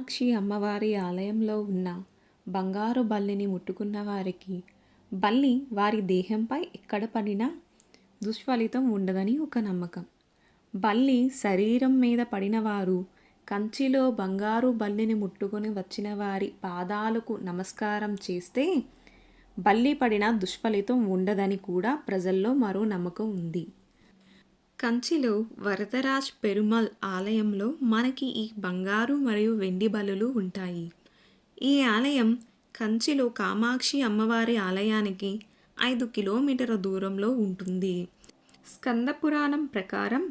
కామాక్షి అమ్మవారి ఆలయంలో ఉన్న బంగారు బల్లిని ముట్టుకున్న వారికి బల్లి వారి దేహంపై ఎక్కడ పడినా దుష్ఫలితం ఉండదని ఒక నమ్మకం. బల్లి శరీరం మీద పడిన వారు కంచిలో బంగారు బల్లిని ముట్టుకొని వచ్చిన వారి పాదాలకు నమస్కారం చేస్తే బల్లి పడిన దుష్ఫలితం ఉండదని కూడా ప్రజల్లో మరో నమ్మకం ఉంది. కంచిలో వరదరాజ్ పెరుమాళ్ ఆలయంలో మనకి ఈ బంగారు మరియు వెండి బలులు ఉంటాయి. ఈ ఆలయం కంచిలో కామాక్షి అమ్మవారి ఆలయానికి 5 కిలోమీటర్ల దూరంలో ఉంటుంది. స్కంద పురాణం ప్రకారం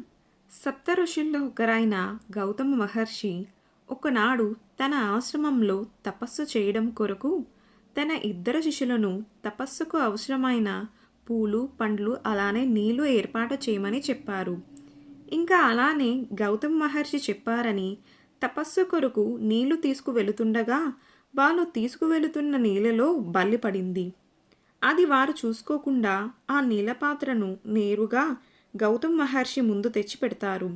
సప్త ఋషుల్లో ఒకరైన గౌతమ మహర్షి ఒకనాడు తన ఆశ్రమంలో తపస్సు చేయడం కొరకు తన 2 శిష్యులను తపస్సుకు అవసరమైన పూలు, పండ్లు, అలానే నీళ్లు ఏర్పాటు చేయమని చెప్పారు. ఇంకా అలానే గౌతమ్ మహర్షి చెప్పారని తపస్సు కొరకు నీళ్లు తీసుకువెళుతుండగా వాళ్ళు తీసుకువెళుతున్న నీళ్ళలో బల్లి పడింది. అది వారు చూసుకోకుండా ఆ నీళ్ళ పాత్రను నేరుగా గౌతమ్ మహర్షి ముందు తెచ్చి పెడతారు.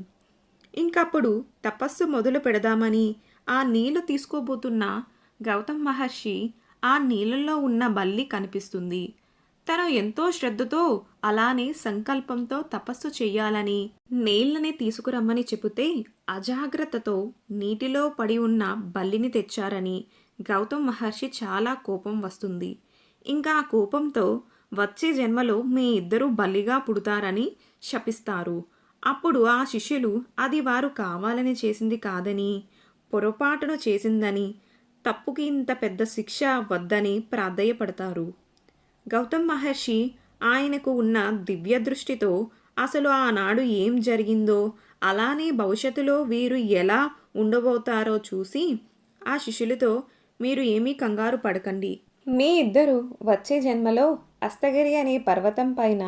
ఇంకప్పుడు తపస్సు మొదలు పెడదామని ఆ నీళ్లు తీసుకోబోతున్న గౌతమ్ మహర్షి ఆ నీళ్ళల్లో ఉన్న బల్లి కనిపిస్తుంది. తను ఎంతో శ్రద్ధతో అలానే సంకల్పంతో తపస్సు చెయ్యాలని నీళ్ళని తీసుకురమ్మని చెబితే అజాగ్రత్తతో నీటిలో పడి ఉన్న బల్లిని తెచ్చారని గౌతమ్ మహర్షి చాలా కోపం వస్తుంది. ఇంకా ఆ కోపంతో వచ్చే జన్మలో మీ 2 బల్లిగా పుడతారని శపిస్తారు. అప్పుడు ఆ శిష్యులు అది వారు కావాలని చేసింది కాదని, పొరపాటును చేసిందని, తప్పుకి ఇంత పెద్ద శిక్ష వద్దని ప్రాధేయపడతారు. గౌతమ్ మహర్షి ఆయనకు ఉన్న దివ్య దృష్టితో అసలు ఆనాడు ఏం జరిగిందో అలానే భవిష్యత్తులో వీరు ఎలా ఉండబోతారో చూసి ఆ శిష్యులతో మీరు ఏమీ కంగారు పడకండి. మీ 2 వచ్చే జన్మలో అస్తగిరి అనే పర్వతం పైన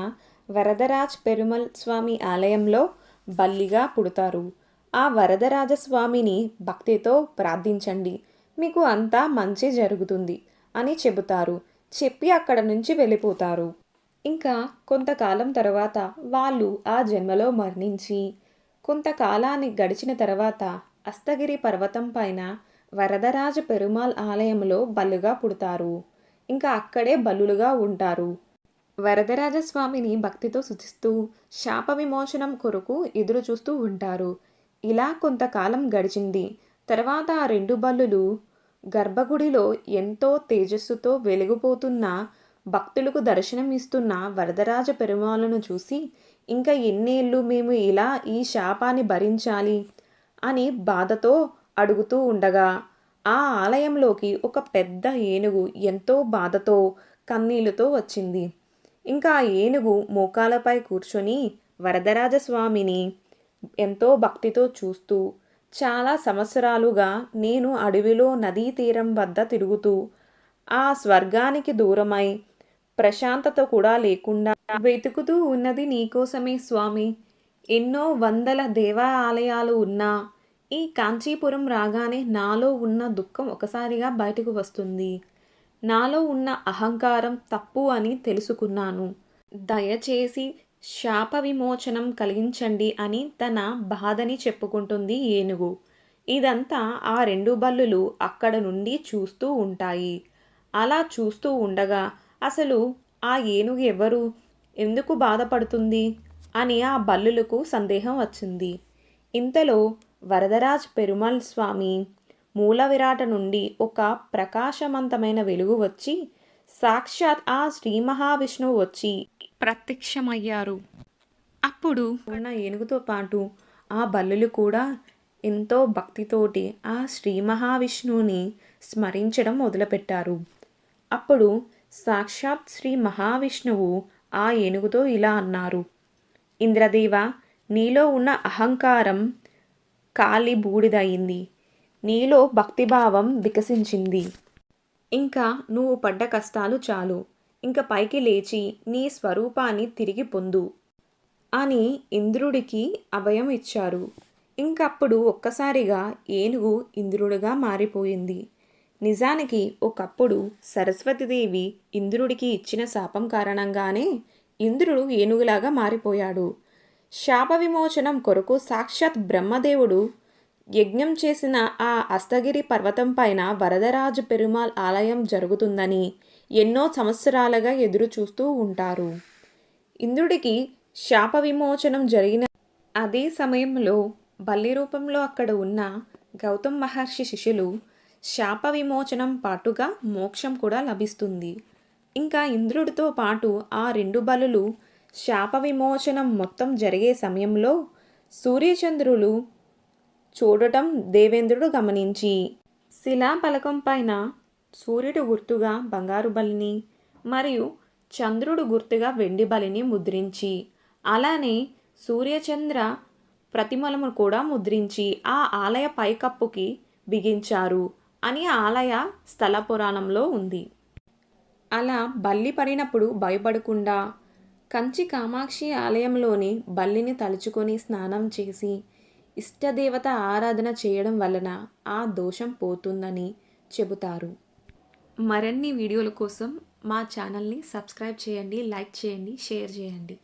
వరదరాజ్ పెరుమాళ్ స్వామి ఆలయంలో బల్లిగా పుడతారు. ఆ వరదరాజస్వామిని భక్తితో ప్రార్థించండి, మీకు అంతా మంచి జరుగుతుంది అని చెబుతారు. చెప్పి అక్కడ నుంచి వెళ్ళిపోతారు. ఇంకా కొంతకాలం తర్వాత వాళ్ళు ఆ జన్మలో మరణించి కొంతకాలాన్ని గడిచిన తర్వాత అస్తగిరి పర్వతం పైన వరదరాజ పెరుమాళ్ ఆలయంలో బల్లుగా పుడతారు. ఇంకా అక్కడే బల్లులుగా ఉంటారు. వరదరాజస్వామిని భక్తితో స్తుతిస్తూ శాప విమోచనం కొరకు ఎదురు చూస్తూ ఉంటారు. ఇలా కొంతకాలం గడిచింది. తర్వాత ఆ 2 బల్లులు గర్భగుడిలో ఎంతో తేజస్సుతో వెలిగిపోతున్న భక్తులకు దర్శనం ఇస్తున్న వరదరాజ పెరుమాళను చూసి ఇంకా ఎన్నేళ్ళు మేము ఇలా ఈ శాపాన్ని భరించాలి అని బాధతో అడుగుతూ ఉండగా ఆ ఆలయంలోకి ఒక పెద్ద ఏనుగు ఎంతో బాధతో కన్నీళ్లతో వచ్చింది. ఇంకా ఆ ఏనుగు మోకాలపై కూర్చొని వరదరాజస్వామిని ఎంతో భక్తితో చూస్తూ చాలా సంవత్సరాలుగా నేను అడవిలో నదీ తీరం వద్ద తిరుగుతూ ఆ స్వర్గానికి దూరమై ప్రశాంతత కూడా లేకుండా వెతుకుతూ ఉన్నది నీకోసమే స్వామి. ఎన్నో వందల దేవాలయాలు ఉన్నా ఈ కాంచీపురం రాగానే నాలో ఉన్న దుఃఖం ఒకసారిగా బయటకు వస్తుంది. నాలో ఉన్న అహంకారం తప్పు అని తెలుసుకున్నాను. దయచేసి శాప విమోచనం కలిగించండి అని తన బాధని చెప్పుకుంటుంది ఏనుగు. ఇదంతా ఆ 2 బల్లులు అక్కడ నుండి చూస్తూ ఉంటాయి. అలా చూస్తూ ఉండగా అసలు ఆ ఏనుగు ఎవరు, ఎందుకు బాధపడుతుంది అని ఆ బల్లులకు సందేహం వచ్చింది. ఇంతలో వరదరాజ్ పెరుమాళ్ స్వామి మూల విరాట నుండి ఒక ప్రకాశవంతమైన వెలుగు వచ్చి సాక్షాత్ ఆ శ్రీ మహావిష్ణువు వచ్చి ప్రత్యక్షమయ్యారు. అప్పుడు ఉన్న ఏనుగుతో పాటు ఆ బల్లులు కూడా ఎంతో భక్తితోటి ఆ శ్రీ మహావిష్ణువుని స్మరించడం మొదలుపెట్టారు. అప్పుడు సాక్షాత్ శ్రీ మహావిష్ణువు ఆ ఏనుగుతో ఇలా అన్నారు, ఇంద్రదేవ, నీలో ఉన్న అహంకారం కాలి బూడిదయింది. నీలో భక్తిభావం వికసించింది. ఇంకా నువ్వు పడ్డ కష్టాలు చాలు. ఇంక పైకి లేచి నీ స్వరూపాన్ని తిరిగి పొందు అని ఇంద్రుడికి అభయం ఇచ్చారు. ఇంకప్పుడు ఒక్కసారిగా ఏనుగు ఇంద్రుడిగా మారిపోయింది. నిజానికి ఒకప్పుడు సరస్వతీదేవి ఇంద్రుడికి ఇచ్చిన శాపం కారణంగానే ఇంద్రుడు ఏనుగులాగా మారిపోయాడు. శాప విమోచనం కొరకు సాక్షాత్ బ్రహ్మదేవుడు యజ్ఞం చేసిన ఆ అస్తగిరి పర్వతం పైన వరదరాజు పెరుమాళ్ ఆలయం జరుగుతుందని ఎన్నో సంవత్సరాలుగా ఎదురు చూస్తూ ఉంటారు. ఇంద్రుడికి శాప విమోచనం జరిగిన అదే సమయంలో బల్లి రూపంలో అక్కడ ఉన్న గౌతమ్ మహర్షి శిష్యులు శాప విమోచనం పాటుగా మోక్షం కూడా లభిస్తుంది. ఇంకా ఇంద్రుడితో పాటు ఆ 2 బలులు శాప విమోచనం మొత్తం జరిగే సమయంలో సూర్యచంద్రులు చూడటం దేవేంద్రుడు గమనించి శిలాఫలకం పైన సూర్యుడు గుర్తుగా బంగారు బలిని మరియు చంద్రుడు గుర్తుగా వెండి బలిని ముద్రించి, అలానే సూర్యచంద్ర ప్రతిమలను కూడా ముద్రించి ఆ ఆలయ పైకప్పుకి బిగించారు అని ఆలయ స్థల పురాణంలో ఉంది. అలా బల్లి పడినప్పుడు భయపడకుండా కంచి కామాక్షి ఆలయంలోని బల్లిని తలుచుకొని స్నానం చేసి ఇష్టదేవత ఆరాధన చేయడం వలన ఆ దోషం పోతుందని చెబుతారు. మరిన్ని వీడియోల కోసం మా ఛానల్ని సబ్స్క్రైబ్ చేయండి, లైక్ చేయండి, షేర్ చేయండి.